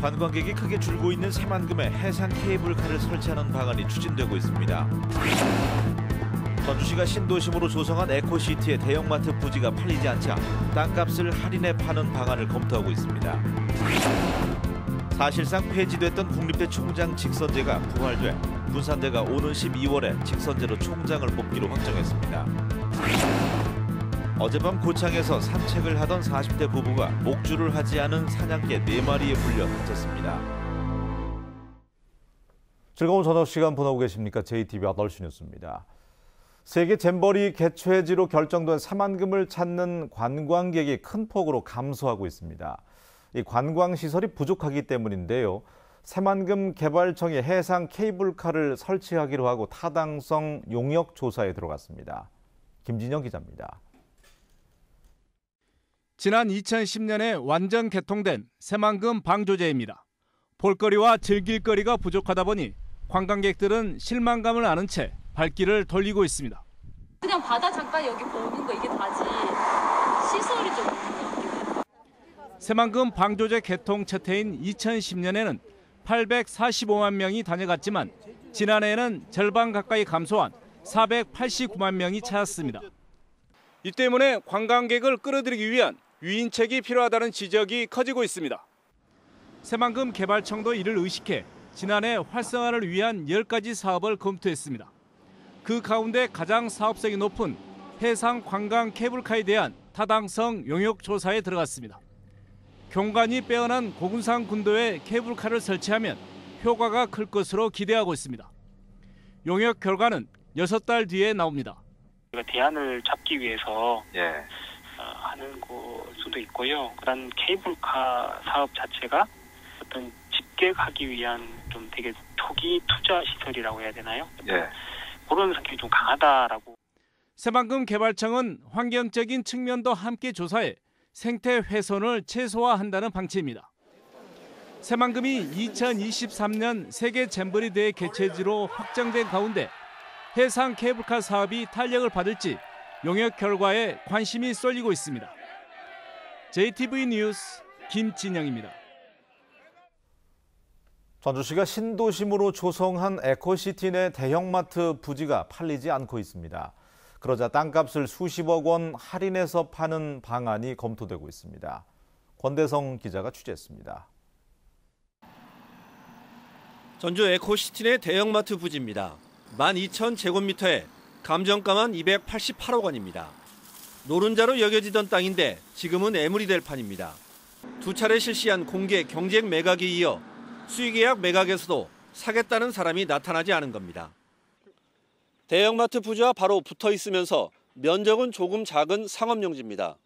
관광객이 크게 줄고 있는 새만금에 해상 케이블카를 설치하는 방안이 추진되고 있습니다. 전주시가 신도심으로 조성한 에코시티의 대형마트 부지가 팔리지 않자 땅값을 할인해 파는 방안을 검토하고 있습니다. 사실상 폐지됐던 국립대 총장 직선제가 부활돼 군산대가 오는 12월에 직선제로 총장을 뽑기로 확정했습니다. 어젯밤 고창에서 산책을 하던 40대 부부가 목줄을 하지 않은 사냥개 4마리에 물려 다쳤습니다. 즐거운 저녁 시간 보내고 계십니까? JTBC 8시 뉴스입니다. 세계 잼버리 개최지로 결정된 새만금을 찾는 관광객이 큰 폭으로 감소하고 있습니다. 이 관광시설이 부족하기 때문인데요. 새만금 개발청이 해상 케이블카를 설치하기로 하고 타당성 용역 조사에 들어갔습니다. 김진영 기자입니다. 지난 2010년에 완전 개통된 새만금 방조제입니다. 볼거리와 즐길거리가 부족하다 보니 관광객들은 실망감을 아는 채 발길을 돌리고 있습니다. 그냥 바다 잠깐 여기 보는 거 이게 다지 시설이 좀 없는 것 같아요. 새만금 방조제 개통 첫 해인 2010년에는 845만 명이 다녀갔지만 지난해에는 절반 가까이 감소한 489만 명이 찾았습니다. 이 때문에 관광객을 끌어들이기 위한 유인책이 필요하다는 지적이 커지고 있습니다. 새만금 개발청도 이를 의식해 지난해 활성화를 위한 10가지 사업을 검토했습니다. 그 가운데 가장 사업성이 높은 해상 관광 케이블카에 대한 타당성 용역 조사에 들어갔습니다. 경관이 빼어난 고군산 군도에 케이블카를 설치하면 효과가 클 것으로 기대하고 있습니다. 용역 결과는 6달 뒤에 나옵니다. 대안을 잡기 위해서 하는 걸 수도 있고요. 그다음 케이블카 사업 자체가 어떤 집객하기 위한 좀 되게 초기 투자 시설이라고 해야 되나요? 그런 성격이 좀 강하다라고. 새만금 개발청은 환경적인 측면도 함께 조사해 생태 훼손을 최소화한다는 방침입니다. 새만금이 2023년 세계 잼버리 대회 개최지로 확정된 가운데 해상 케이블카 사업이 탄력을 받을지 용역 결과에 관심이 쏠리고 있습니다. JTBC 뉴스 김진영입니다. 전주시가 신도심으로 조성한 에코시티 내 대형마트 부지가 팔리지 않고 있습니다. 그러자 땅값을 수십억 원 할인해서 파는 방안이 검토되고 있습니다. 권대성 기자가 취재했습니다. 전주 에코시티 내 대형마트 부지입니다. 12,000제곱미터에 감정가만 288억 원입니다. 노른자로 여겨지던 땅인데 지금은 애물이 될 판입니다. 두 차례 실시한 공개 경쟁 매각에 이어 수의계약 매각에서도 사겠다는 사람이 나타나지 않은 겁니다. 대형마트 부지와 바로 붙어 있으면서 면적은 조금 작은 상업용지입니다.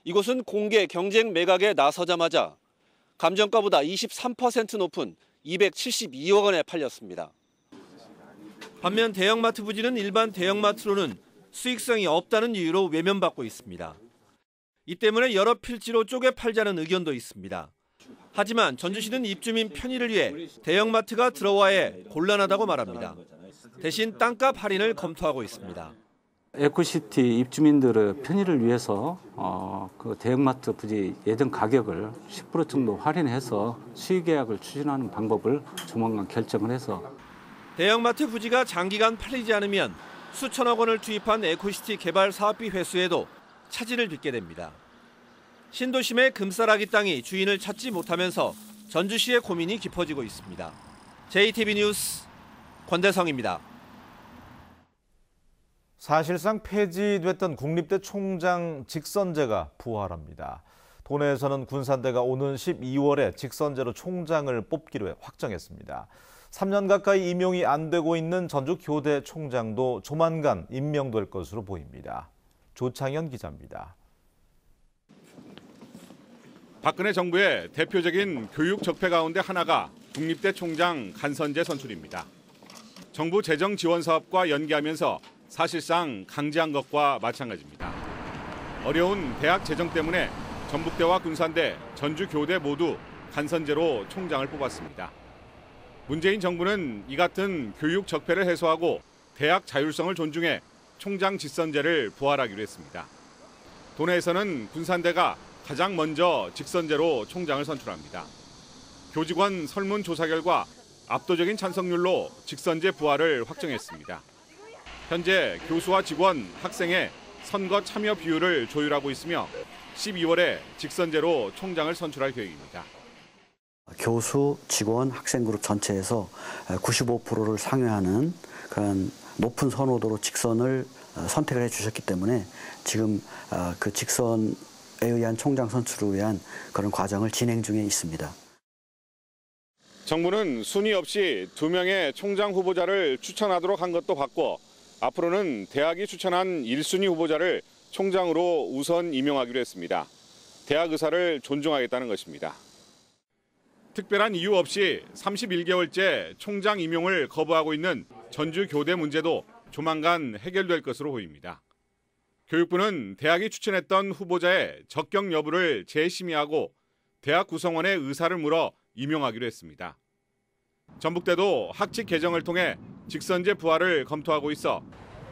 이곳은 공개 경쟁 매각에 나서자마자 감정가보다 23% 높은 272억 원에 팔렸습니다. 반면 대형마트 부지는 일반 대형마트로는 수익성이 없다는 이유로 외면받고 있습니다. 이 때문에 여러 필지로 쪼개 팔자는 의견도 있습니다. 하지만 전주시는 입주민 편의를 위해 대형마트가 들어와야 곤란하다고 말합니다. 대신 땅값 할인을 검토하고 있습니다. 에코시티 입주민들의 편의를 위해서 그 대형마트 부지 예정 가격을 10% 정도 할인해서 수의계약을 추진하는 방법을 조만간 결정을 해서 대형마트 부지가 장기간 팔리지 않으면 수천억 원을 투입한 에코시티 개발 사업비 회수에도 차질을 빚게 됩니다. 신도심의 금싸라기 땅이 주인을 찾지 못하면서 전주시의 고민이 깊어지고 있습니다. JTBC 뉴스 권대성입니다. 사실상 폐지됐던 국립대 총장 직선제가 부활합니다. 도내에서는 군산대가 오는 12월에 직선제로 총장을 뽑기로 확정했습니다. 3년 가까이 임용이 안 되고 있는 전주 교대 총장도 조만간 임명될 것으로 보입니다. 조창현 기자입니다. 박근혜 정부의 대표적인 교육 적폐 가운데 하나가 국립대 총장 간선제 선출입니다. 정부 재정 지원 사업과 연계하면서 사실상 강제한 것과 마찬가지입니다. 어려운 대학 재정 때문에 전북대와 군산대, 전주교대 모두 간선제로 총장을 뽑았습니다. 문재인 정부는 이 같은 교육 적폐를 해소하고 대학 자율성을 존중해 총장 직선제를 부활하기로 했습니다. 도내에서는 군산대가 가장 먼저 직선제로 총장을 선출합니다. 교직원 설문조사 결과 압도적인 찬성률로 직선제 부활을 확정했습니다. 현재 교수와 직원, 학생의 선거 참여 비율을 조율하고 있으며 12월에 직선제로 총장을 선출할 계획입니다. 교수, 직원, 학생 그룹 전체에서 95%를 상회하는 그런 높은 선호도로 직선을 선택을 해주셨기 때문에 지금 그 직선에 의한 총장 선출을 위한 그런 과정을 진행 중에 있습니다. 정부는 순위 없이 2명의 총장 후보자를 추천하도록 한 것도 바꿔 앞으로는 대학이 추천한 1순위 후보자를 총장으로 우선 임명하기로 했습니다. 대학 의사를 존중하겠다는 것입니다. 특별한 이유 없이 31개월째 총장 임용을 거부하고 있는 전주 교대 문제도 조만간 해결될 것으로 보입니다. 교육부는 대학이 추천했던 후보자의 적격 여부를 재심의하고 대학 구성원의 의사를 물어 임용하기로 했습니다. 전북대도 학칙 개정을 통해 직선제 부활을 검토하고 있어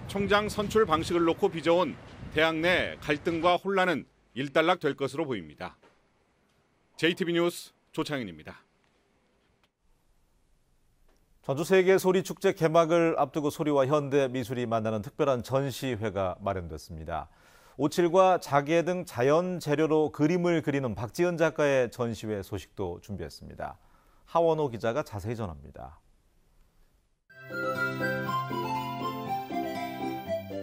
총장 선출 방식을 놓고 빚어온 대학 내 갈등과 혼란은 일단락될 것으로 보입니다. JTB 뉴스 조창현입니다. 전주 세계소리축제 개막을 앞두고 소리와 현대미술이 만나는 특별한 전시회가 마련됐습니다. 오칠과 자개 등 자연 재료로 그림을 그리는 박지은 작가의 전시회 소식도 준비했습니다. 하원호 기자가 자세히 전합니다.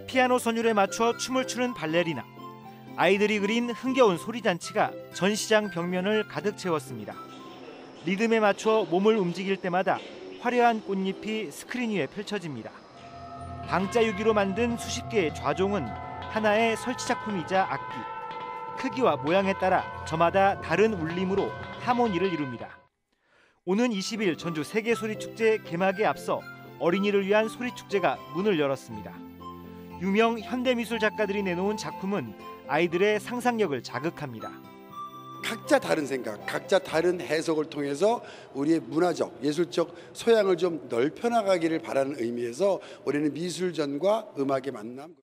피아노 선율에 맞춰 춤을 추는 발레리나. 아이들이 그린 흥겨운 소리잔치가 전시장 벽면을 가득 채웠습니다. 리듬에 맞춰 몸을 움직일 때마다 화려한 꽃잎이 스크린 위에 펼쳐집니다. 방자 유기로 만든 수십 개의 좌종은 하나의 설치 작품이자 악기. 크기와 모양에 따라 저마다 다른 울림으로 하모니를 이룹니다. 오는 20일 전주 세계소리축제 개막에 앞서 어린이를 위한 소리축제가 문을 열었습니다. 유명 현대미술 작가들이 내놓은 작품은 아이들의 상상력을 자극합니다. 각자 다른 생각, 각자 다른 해석을 통해서 우리의 문화적, 예술적 소양을 좀 넓혀나가기를 바라는 의미에서 올해는 미술전과 음악의 만남.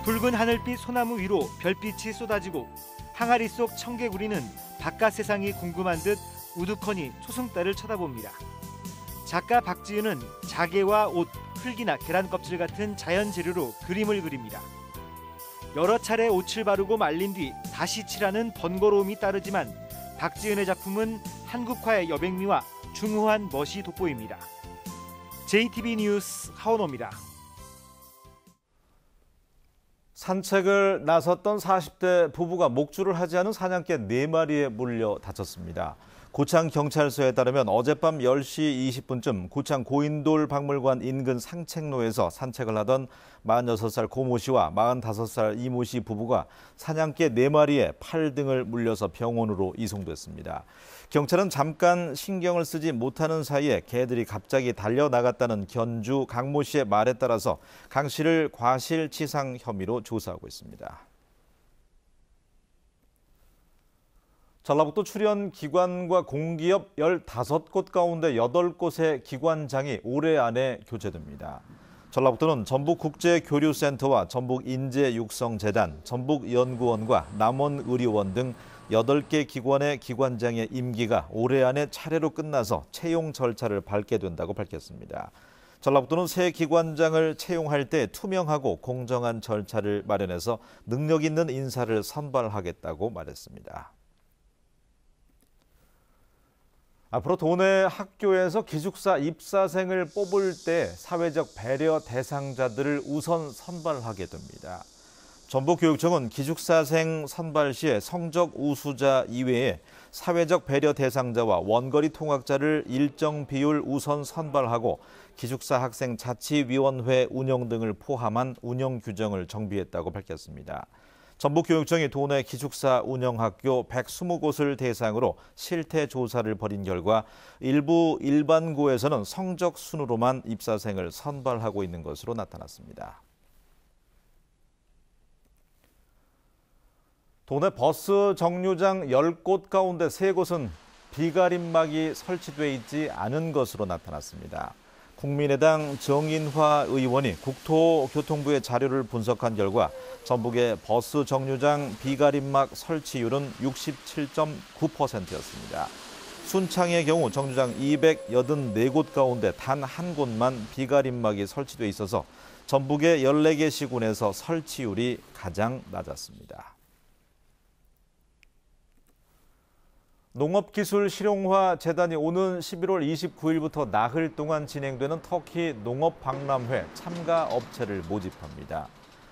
붉은 하늘빛 소나무 위로 별빛이 쏟아지고 항아리 속 청개구리는 바깥 세상이 궁금한 듯 우두커니 초승달을 쳐다봅니다. 작가 박지은은 자개와 옷, 흙이나 계란 껍질 같은 자연 재료로 그림을 그립니다. 여러 차례 옷을 바르고 말린 뒤 다시 칠하는 번거로움이 따르지만 박지은의 작품은 한국화의 여백미와 중후한 멋이 돋보입니다. JTB 뉴스 하원호입니다. 산책을 나섰던 40대 부부가 목줄을 하지 않은 사냥개 4마리에 물려 다쳤습니다. 고창경찰서에 따르면 어젯밤 10시 20분쯤 고창 고인돌 박물관 인근 상책로에서 산책을 하던 46살 고모 씨와 45살 이모 씨 부부가 사냥개 4마리에 팔 등을 물려서 병원으로 이송됐습니다. 경찰은 잠깐 신경을 쓰지 못하는 사이에 개들이 갑자기 달려나갔다는 견주 강모 씨의 말에 따라서 강 씨를 과실치상 혐의로 조사하고 있습니다. 전라북도 출연 기관과 공기업 15곳 가운데 8곳의 기관장이 올해 안에 교체됩니다. 전라북도는 전북국제교류센터와 전북인재육성재단, 전북연구원과 남원의료원 등 8개 기관의 기관장의 임기가 올해 안에 차례로 끝나서 채용 절차를 밟게 된다고 밝혔습니다. 전라북도는 새 기관장을 채용할 때 투명하고 공정한 절차를 마련해서 능력 있는 인사를 선발하겠다고 말했습니다. 앞으로 도내 학교에서 기숙사 입사생을 뽑을 때 사회적 배려 대상자들을 우선 선발하게 됩니다. 전북교육청은 기숙사생 선발 시에 성적 우수자 이외에 사회적 배려 대상자와 원거리 통학자를 일정 비율 우선 선발하고 기숙사 학생 자치위원회 운영 등을 포함한 운영 규정을 정비했다고 밝혔습니다. 전북교육청이 도내 기숙사 운영학교 120곳을 대상으로 실태 조사를 벌인 결과 일부 일반고에서는 성적 순으로만 입사생을 선발하고 있는 것으로 나타났습니다. 도내 버스 정류장 10곳 가운데 3곳은 비가림막이 설치돼 있지 않은 것으로 나타났습니다. 국민의당 정인화 의원이 국토교통부의 자료를 분석한 결과 전북의 버스 정류장 비가림막 설치율은 67.9%였습니다. 순창의 경우 정류장 284곳 가운데 단 한 곳만 비가림막이 설치돼 있어서 전북의 14개 시군에서 설치율이 가장 낮았습니다. 농업기술실용화재단이 오는 11월 29일부터 나흘 동안 진행되는 터키 농업박람회 참가업체를 모집합니다.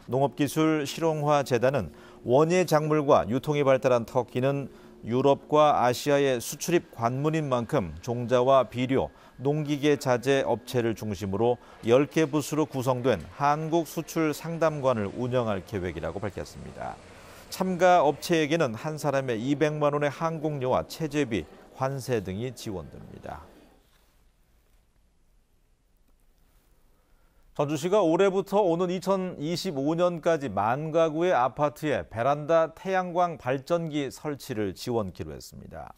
농업기술실용화재단은 원예 작물과 유통이 발달한 터키는 유럽과 아시아의 수출입 관문인 만큼 종자와 비료, 농기계 자재 업체를 중심으로 10개 부수로 구성된 한국 수출 상담관을 운영할 계획이라고 밝혔습니다. 참가 업체에게는 한 사람에 200만 원의 항공료와 체재비, 관세 등이 지원됩니다. 전주시가 올해부터 오는 2025년까지 만 가구의 아파트에 베란다 태양광 발전기 설치를 지원키로 했습니다.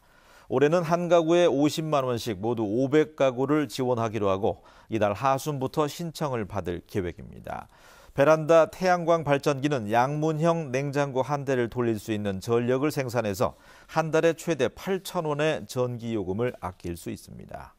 올해는 한 가구에 50만 원씩 모두 500가구를 지원하기로 하고 이달 하순부터 신청을 받을 계획입니다. 베란다 태양광 발전기는 양문형 냉장고 한 대를 돌릴 수 있는 전력을 생산해서 한 달에 최대 8,000원의 전기요금을 아낄 수 있습니다.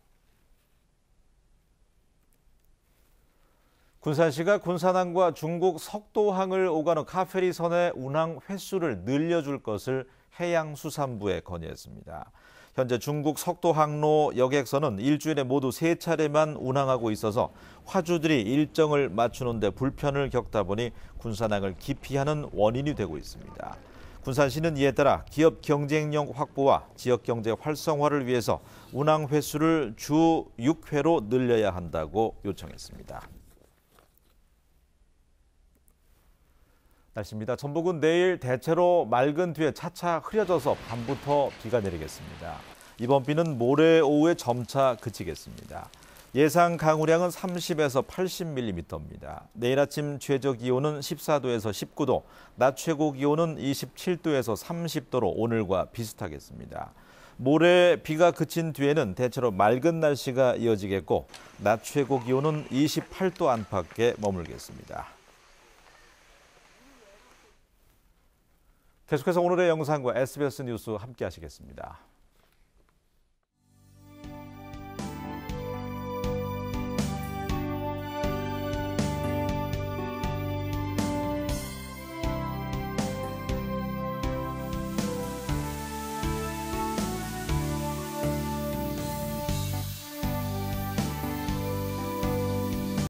군산시가 군산항과 중국 석도항을 오가는 카페리선의 운항 횟수를 늘려줄 것을 해양수산부에 건의했습니다. 현재 중국 석도항로 여객선은 일주일에 모두 3차례만 운항하고 있어서 화주들이 일정을 맞추는 데 불편을 겪다 보니 군산항을 기피하는 원인이 되고 있습니다. 군산시는 이에 따라 기업 경쟁력 확보와 지역 경제 활성화를 위해서 운항 횟수를 주 6회로 늘려야 한다고 요청했습니다. 날씨입니다. 전북은 내일 대체로 맑은 뒤에 차차 흐려져서 밤부터 비가 내리겠습니다. 이번 비는 모레 오후에 점차 그치겠습니다. 예상 강우량은 30에서 80mm입니다. 내일 아침 최저 기온은 14도에서 19도, 낮 최고 기온은 27도에서 30도로 오늘과 비슷하겠습니다. 모레 비가 그친 뒤에는 대체로 맑은 날씨가 이어지겠고 낮 최고 기온은 28도 안팎에 머물겠습니다. 계속해서 오늘의 영상과 SBS 뉴스 함께 하시겠습니다.